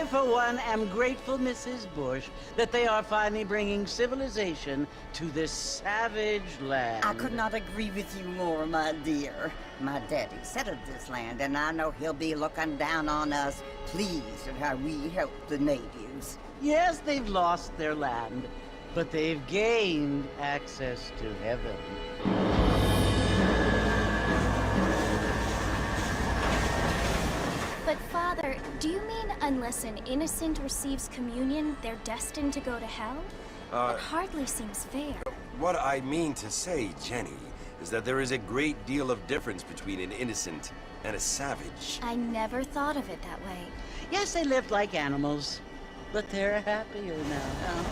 I, for one, am grateful, Mrs. Bush, that they are finally bringing civilization to this savage land. I could not agree with you more, my dear. My daddy settled this land, and I know he'll be looking down on us, pleased at how we help the natives. Yes, they've lost their land, but they've gained access to heaven. But Father, do you mean unless an innocent receives communion, they're destined to go to hell? That hardly seems fair. What I mean to say, Jenny, is that there is a great deal of difference between an innocent and a savage. I never thought of it that way. Yes, they lived like animals, but they're happier now.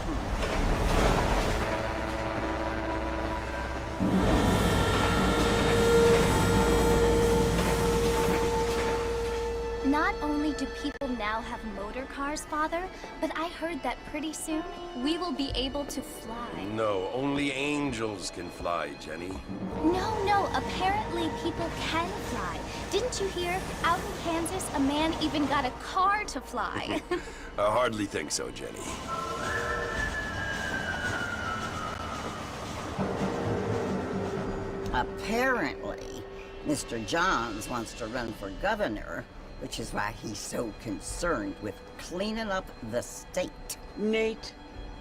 Not only do people now have motor cars, Father, but I heard that pretty soon we will be able to fly. No, only angels can fly, Jenny. No, apparently people can fly. Didn't you hear? Out in Kansas, a man even got a car to fly. I hardly think so, Jenny. Apparently, Mr. Johns wants to run for governor, which is why he's so concerned with cleaning up the state. Nate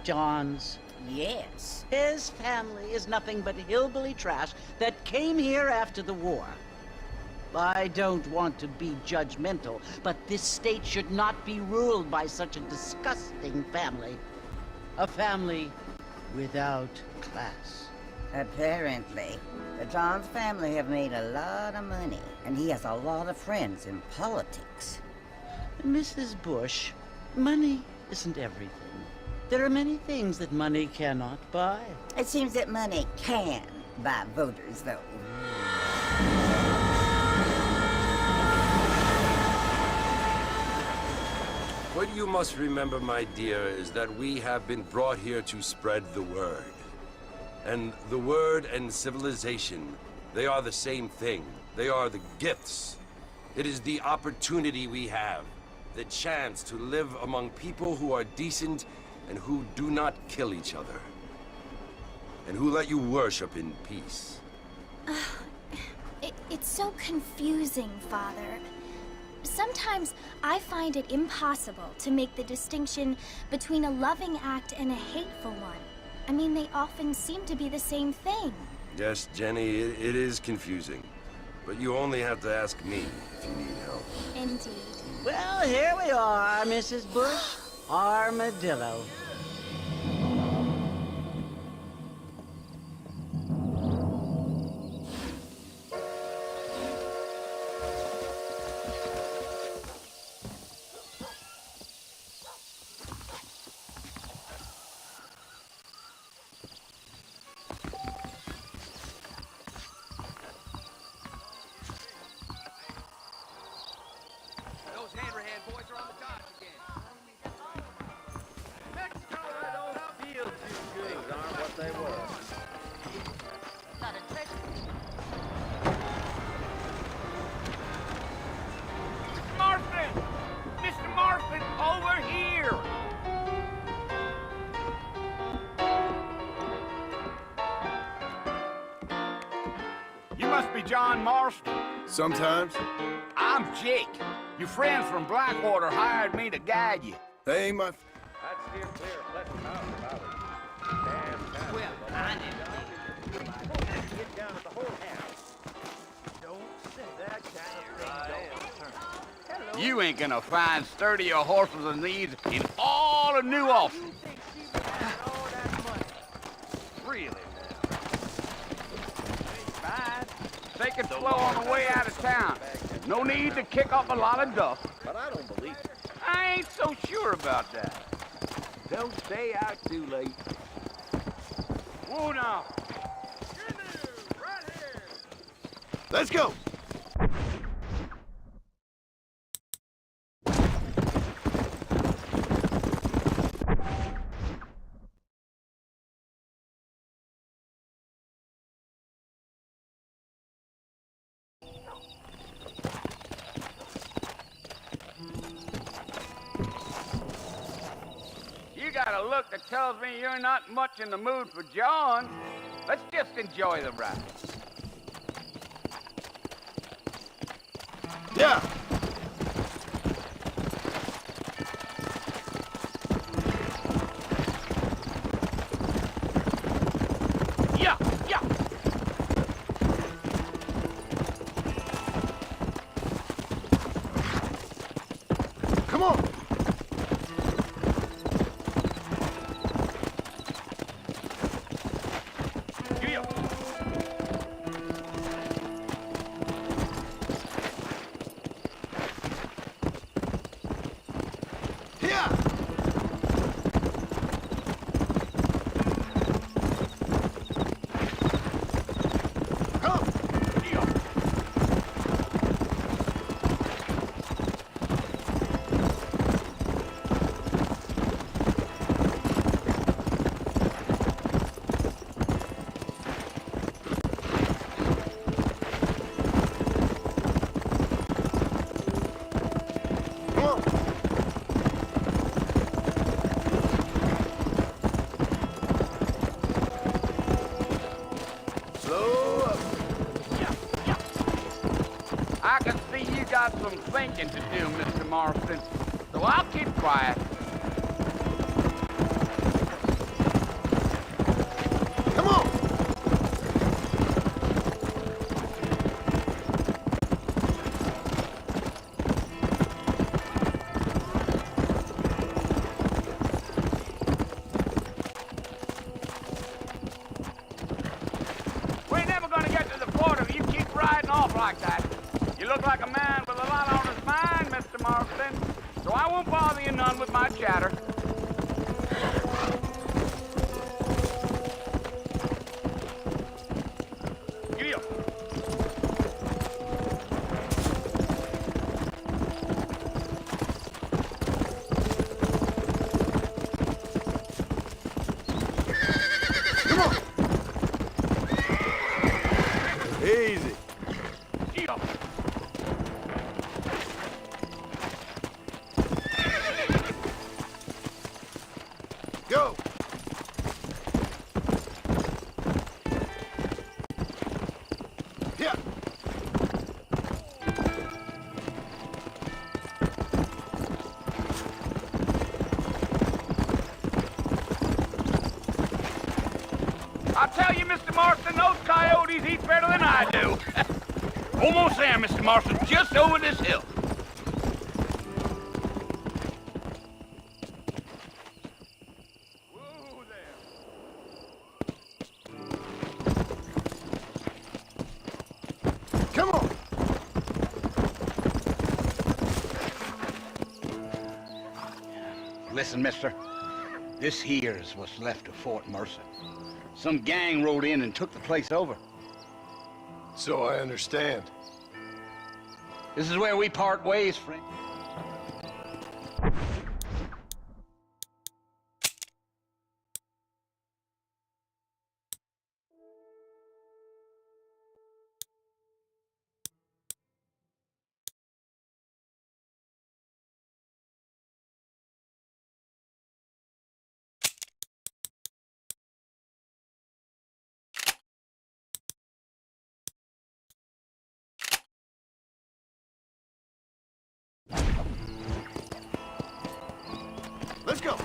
Johns. Yes. His family is nothing but hillbilly trash that came here after the war. I don't want to be judgmental, but this state should not be ruled by such a disgusting family. A family without class. Apparently, the Johns family have made a lot of money, and he has a lot of friends in politics. Mrs. Bush, money isn't everything. There are many things that money cannot buy. It seems that money can buy voters, though. What you must remember, my dear, is that we have been brought here to spread the word. And the word and civilization, they are the same thing. They are the gifts. It is the opportunity we have, the chance to live among people who are decent and who do not kill each other. And who let you worship in peace. It's so confusing, Father. Sometimes I find it impossible to make the distinction between a loving act and a hateful one. I mean, they often seem to be the same thing. Yes, Jenny, it is confusing. But you only have to ask me if you need help. Indeed. Well, here we are, Mrs. Bush. Armadillo. Mr. Marston, over here! You must be John Marston. Sometimes. I'm Jake. Your friends from Blackwater hired me to guide you. Hey, my... I'd steer clear of Pleasant Mountain if I was you. Damn time. Well, I never Get down at the whorehouse. Don't say that kind of thing. You ain't gonna find sturdier horses than these in all of New Austin. Really now. Fine. Take it slow on the way out of town. No need to kick up a lot of dust. But I don't believe it. I ain't so sure about that. Don't stay out too late. Whoa now. Let's go! got a look that tells me you're not much in the mood for John. Let's just enjoy the ride. Yeah. Yeah, yeah. Come on. Yeah. Yeah. Come. Yeah. Come on. Slow up. Yeah, yeah. I can see you got some thinking to do, Mr. Marston. So I'll keep quiet. Come on. We're never gonna get to the port if you keep riding off like that. You look like a man with a lot on his mind, Mr. Marston. So I won't bother you none with my chatter. Yeah. Come on. Easy. Yeah. Go. Yeah. I'll tell you, Mr. Marston, those coyotes eat better than I do. Almost there, Mr. Marston, just over this hill. Whoa there. Come on. Listen, mister. This here's what's left of Fort Mercer. Some gang rode in and took the place over. So I understand. This is where we part ways, friend. Let's go.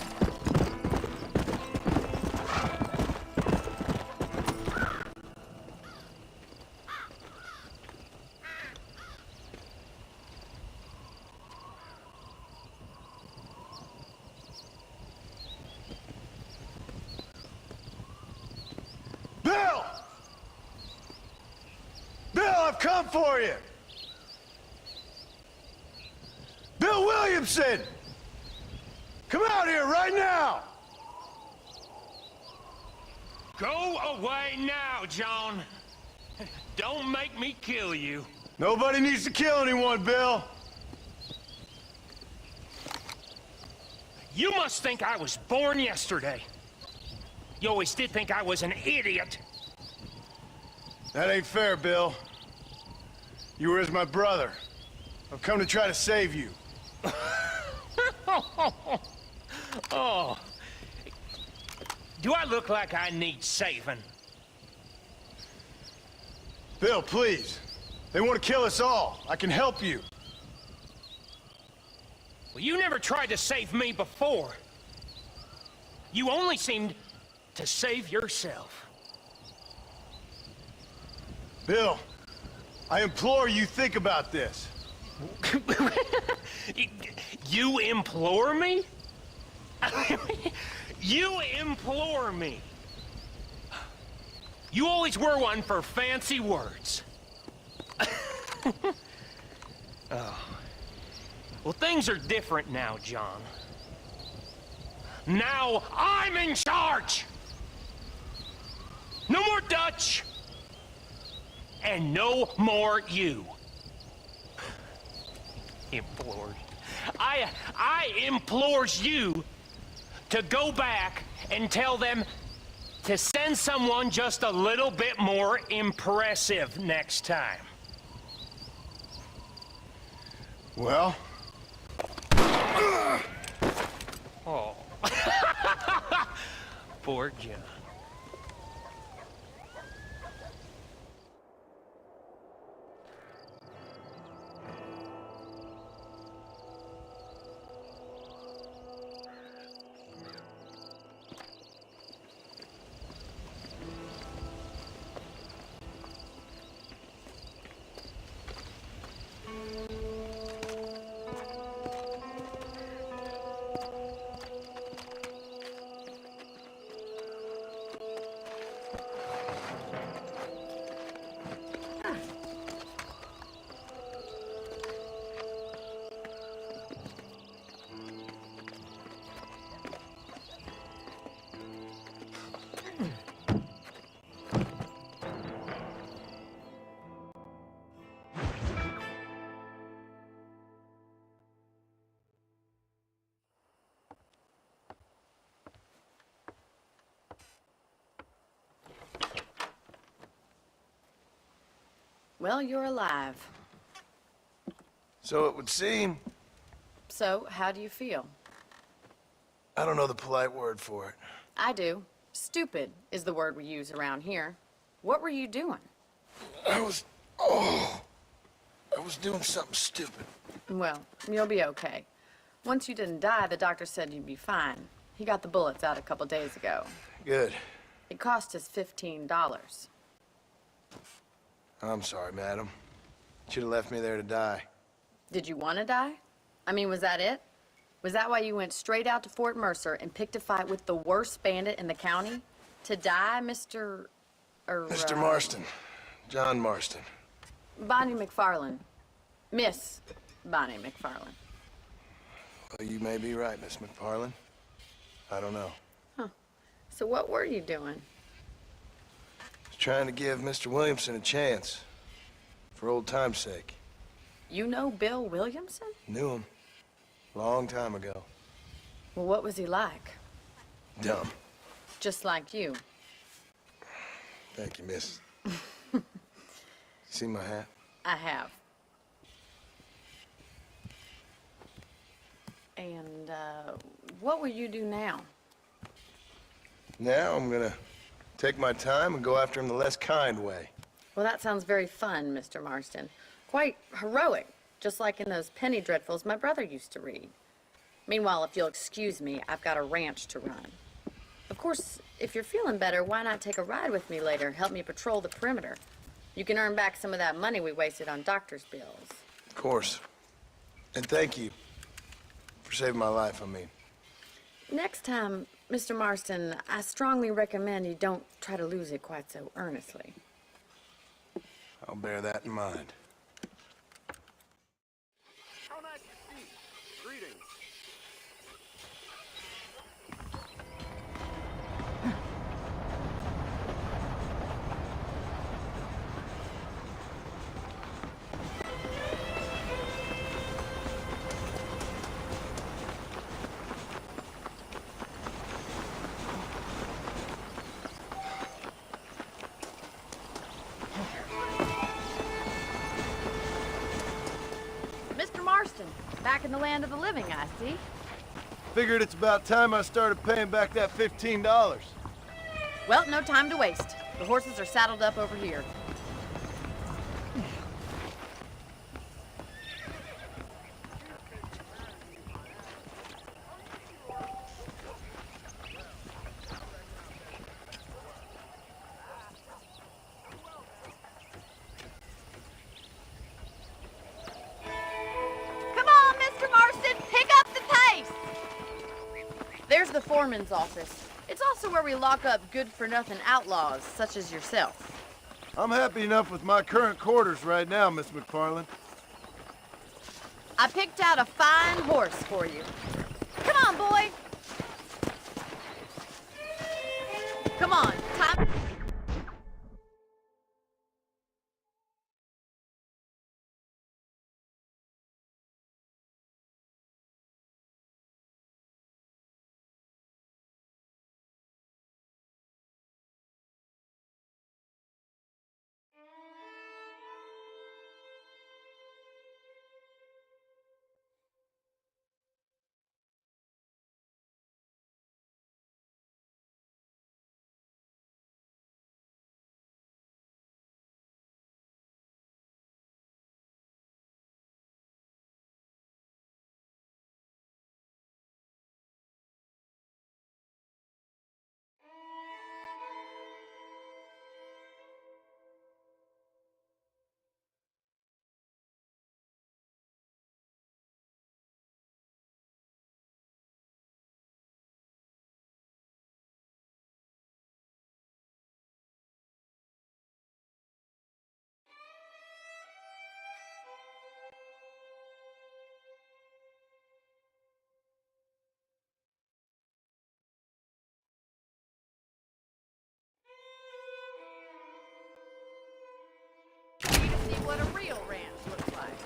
Bill! Bill, I've come for you! Bill Williamson! Come out here right now! Go away now, John. Don't make me kill you. Nobody needs to kill anyone, Bill. You must think I was born yesterday. You always did think I was an idiot. That ain't fair, Bill. You were as my brother. I've come to try to save you. Oh, Do I look like I need saving? Bill, please. They want to kill us all. I can help you. Well, you never tried to save me before. You only seemed to save yourself. Bill, I implore you, think about this. You implore me? You implore me. You always were one for fancy words. Oh. Well, things are different now, John. Now I'm in charge! No more Dutch! And no more you. Implored. I implores you to go back and tell them to send someone just a little bit more impressive next time. Well? Oh. Poor John. Well, you're alive. So it would seem. So, how do you feel? I don't know the polite word for it. I do. Stupid is the word we use around here. What were you doing? I was doing something stupid. Well, you'll be okay. Once you didn't die, the doctor said you'd be fine. He got the bullets out a couple days ago. Good. It cost us $15. I'm sorry, madam. Should have left me there to die. Did you want to die? I mean, was that it? Was that why you went straight out to Fort Mercer and picked a fight with the worst bandit in the county? To die, Mr. Mr. Marston. John Marston. Bonnie McFarlane. Miss Bonnie McFarlane. Well, you may be right, Miss McFarlane. I don't know. Huh. So what were you doing? Trying to give Mr. Williamson a chance. For old time's sake. You know Bill Williamson? Knew him. Long time ago. Well, what was he like? Dumb. Just like you. Thank you, miss. See my hat? I have. And, what will you do now? Now I'm gonna take my time and go after him the less kind way. Well, that sounds very fun, Mr. Marston. Quite heroic, just like in those penny dreadfuls my brother used to read. Meanwhile, if you'll excuse me, I've got a ranch to run. Of course, if you're feeling better, why not take a ride with me later? Help me patrol the perimeter. You can earn back some of that money we wasted on doctor's bills. Of course. And thank you for saving my life, I mean. Next time, Mr. Marston, I strongly recommend you don't try to lose it quite so earnestly. I'll bear that in mind. How nice to see you. Greetings. Mr. Marston, back in the land of the living, I see. Figured it's about time I started paying back that $15. Well, no time to waste. The horses are saddled up over here. Come on, Mr. Marston, pick up the pace! There's the foreman's office. It's also where we lock up good-for-nothing outlaws, such as yourself. I'm happy enough with my current quarters right now, Miss McFarland. I picked out a fine horse for you. Come on, boy! Come on, time... See what a real ranch looks like.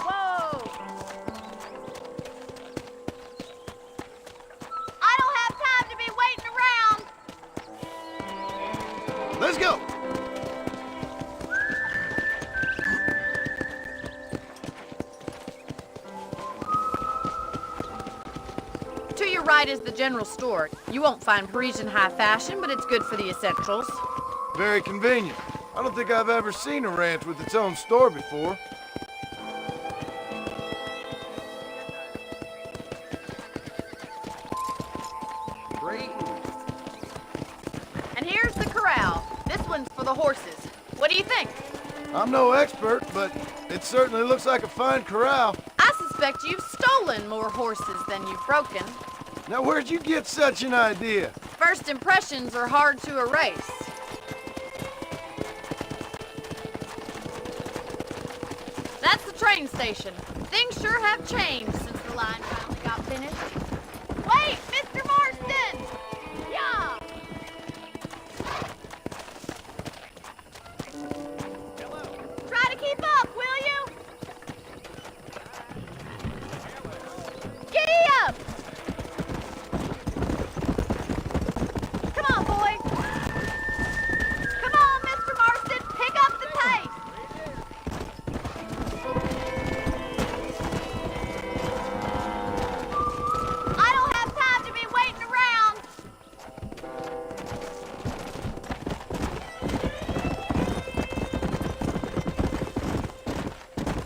Whoa! I don't have time to be waiting around! Let's go! To your right is the general store. You won't find Parisian high fashion, but it's good for the essentials. Very convenient. I don't think I've ever seen a ranch with its own store before. Great. And here's the corral. This one's for the horses. What do you think? I'm no expert, but it certainly looks like a fine corral. I suspect you've stolen more horses than you've broken. Now, where'd you get such an idea? First impressions are hard to erase. That's the train station. Things sure have changed since the line finally got finished. Wait, Mr. Marston! Yeah! Try to keep up, will you? Giddy up! Come on, boy! Come on, Mr. Marston, pick up the pace! I don't have time to be waiting around!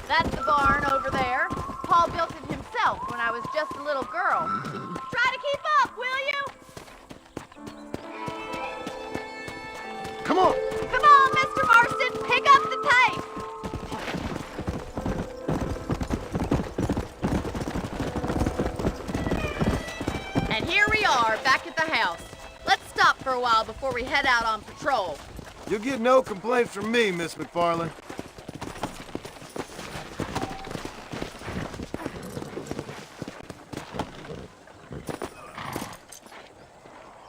That's the barn over there. Paul built it himself when I was just a little girl. Try to keep up, will you? Come on! Come on, Mr. Marston, pick up the pace! And here we are, back at the house. Let's stop for a while before we head out on patrol. You'll get no complaints from me, Miss McFarland.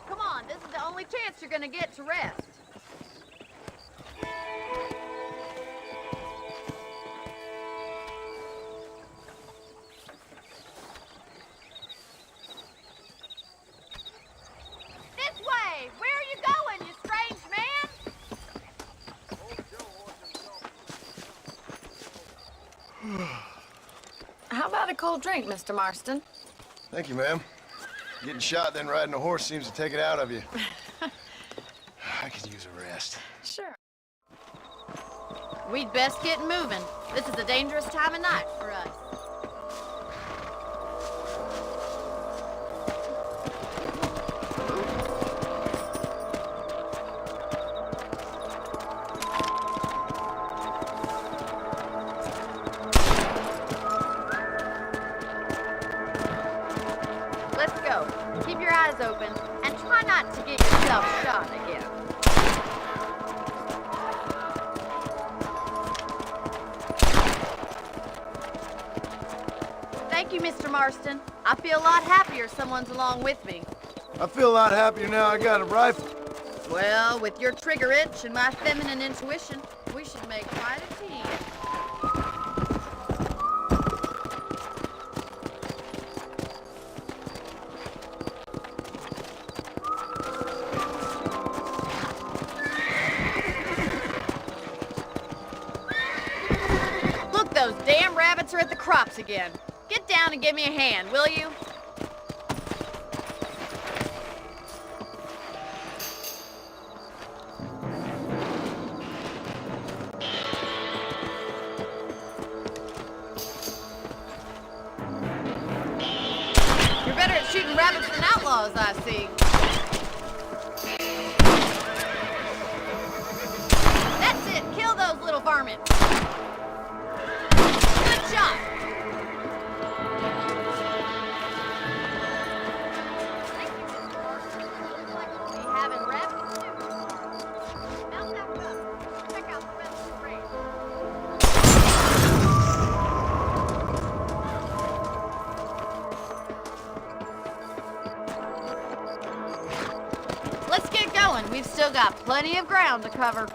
Come on, this is the only chance you're gonna get to rest. This way! Where are you going, you strange man? about a cold drink, Mr. Marston? Thank you, ma'am. Getting shot, then riding a horse seems to take it out of you. I could use a rest. Sure. We'd best get moving. This is a dangerous time of night for us. Let's go. Keep your eyes open and try not to get yourself shot again. Thank you, Mr. Marston. I feel a lot happier someone's along with me. I feel a lot happier now I got a rifle. Well, with your trigger itch and my feminine intuition, we should make quite a team. Look, those damn rabbits are at the crops again. Get down and give me a hand, will you? You're better at shooting rabbits than outlaws, I see. That's it. Kill those little varmints. Good shot. Thank you, Mr. Marston. Looks like we'll be having rabbits soon. Mount that up. Check out the rest of the range. Let's get going. We've still got plenty of ground to cover.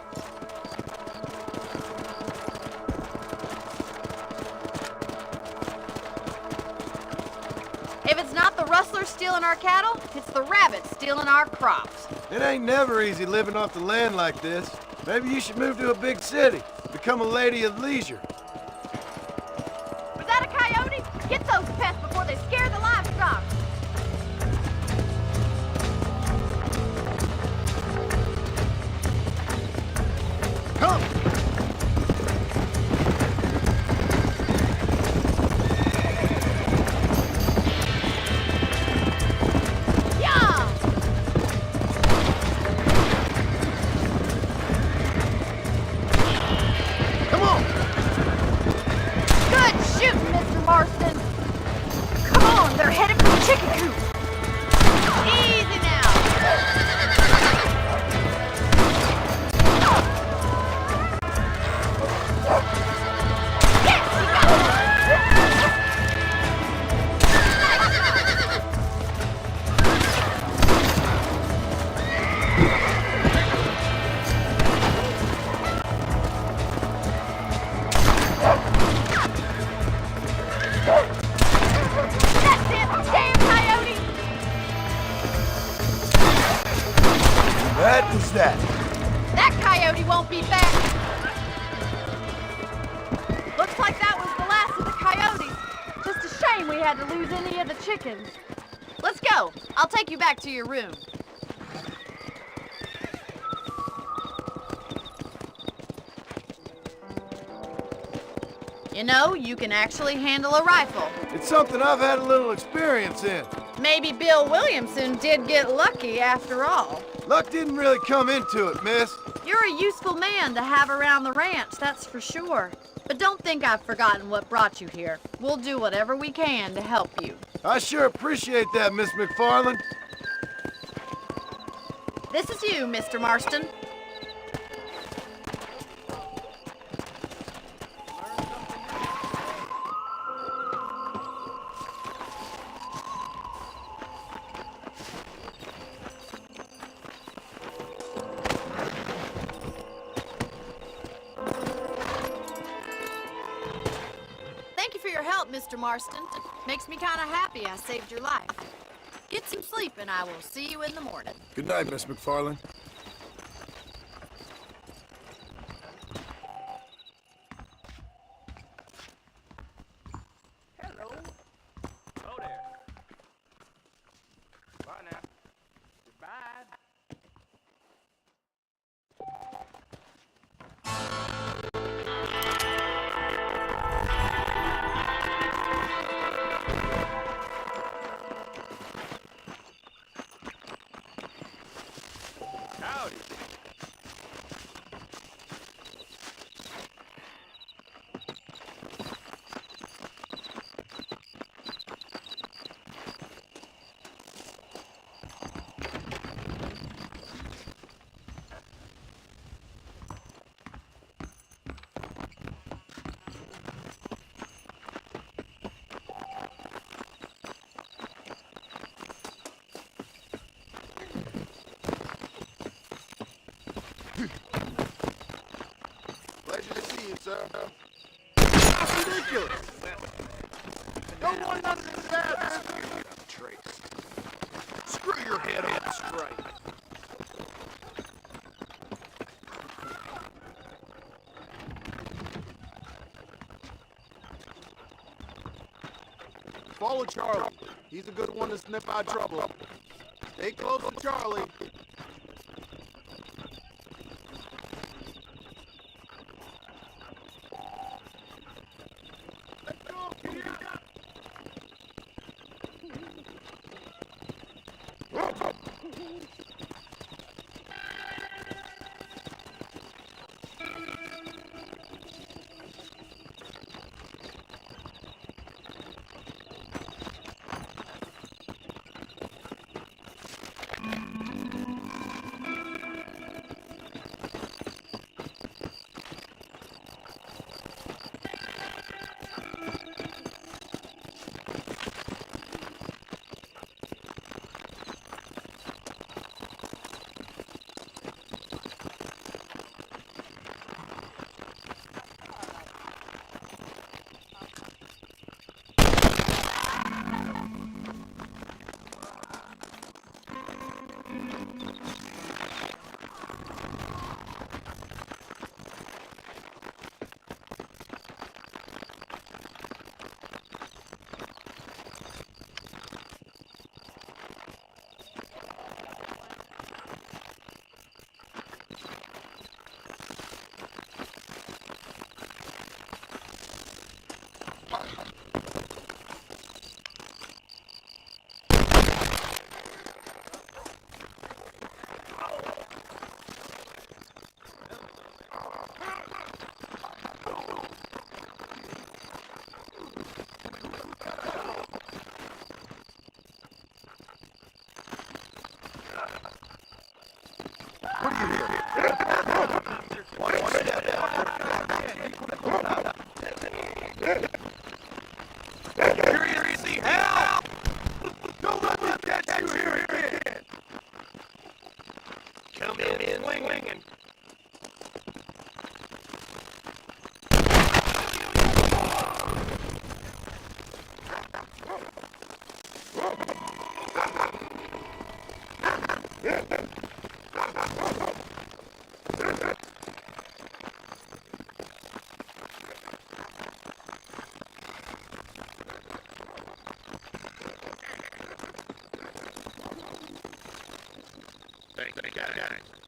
If it's not the rustlers stealing our cattle, it's the rabbits stealing our crops. It ain't never easy living off the land like this. Maybe you should move to a big city. Become a lady of leisure. Was that a coyote? Get those pests before they scare the livestock. Come! Yeah! Come on! Good shooting, Mr. Marston. Come on, they're headed for the chicken coop. Easy now. Yes, you got That's it, damn coyote. That was that. That coyote won't be back. Looks like that was the last of the coyotes. Just a shame we had to lose any of the chickens. Let's go. I'll take you back to your room. You know, you can actually handle a rifle. It's something I've had a little experience in. Maybe Bill Williamson did get lucky after all. Luck didn't really come into it, miss. You're a useful man to have around the ranch, that's for sure. But don't think I've forgotten what brought you here. We'll do whatever we can to help you. I sure appreciate that, Miss McFarland. This is you, Mr. Marston. Thank you for your help, Mr. Marston. Makes me kind of happy I saved your life. Get some sleep and I will see you in the morning. Good night, Miss McFarland. Hello, now. Goodbye. Howdy. Pleasure to see you, sir. That's ridiculous. No one understands. Trace. Screw your head on straight. Follow Charlie. He's a good one to snip out trouble. Stay close to Charlie. Seriously, help! Don't let them get you here again! Come in swinging. Thank you, guys.